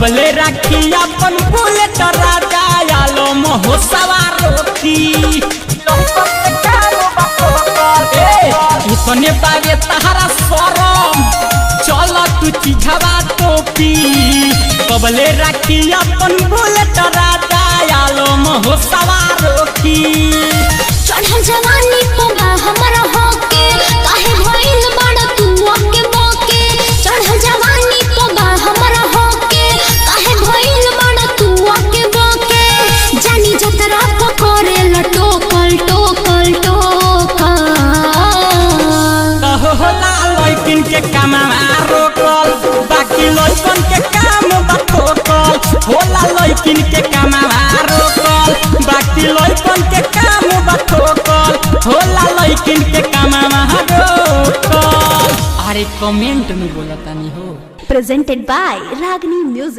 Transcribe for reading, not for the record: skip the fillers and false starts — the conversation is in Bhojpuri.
कबले राखी अपन बुलेट राजा आलो मोह सवारोती इतने बागे तहरा सरम चल तू चिझवा टोपी कबले राखी अपन बुलेट राजा आलो मोह सवारोती चढ़ल जवानी पोगा हमरा होके काहे भइल बड़ तू ओके बोके चढ़ल जवानी पोगा हमरा होके काहे भइल बड़ तू ओके बोके जानी जतरा पकोरे लटोकल टोकल टोकल होला लइकिन के काम रोकल बाकी लइकन के काम बठोकल होला लइकिन के काम रोकल बाकी लइकन के काम बठोकल होला लइकिन के काम रोकल अरे कमेंट में बोलतानी हो presented by Ragini Music।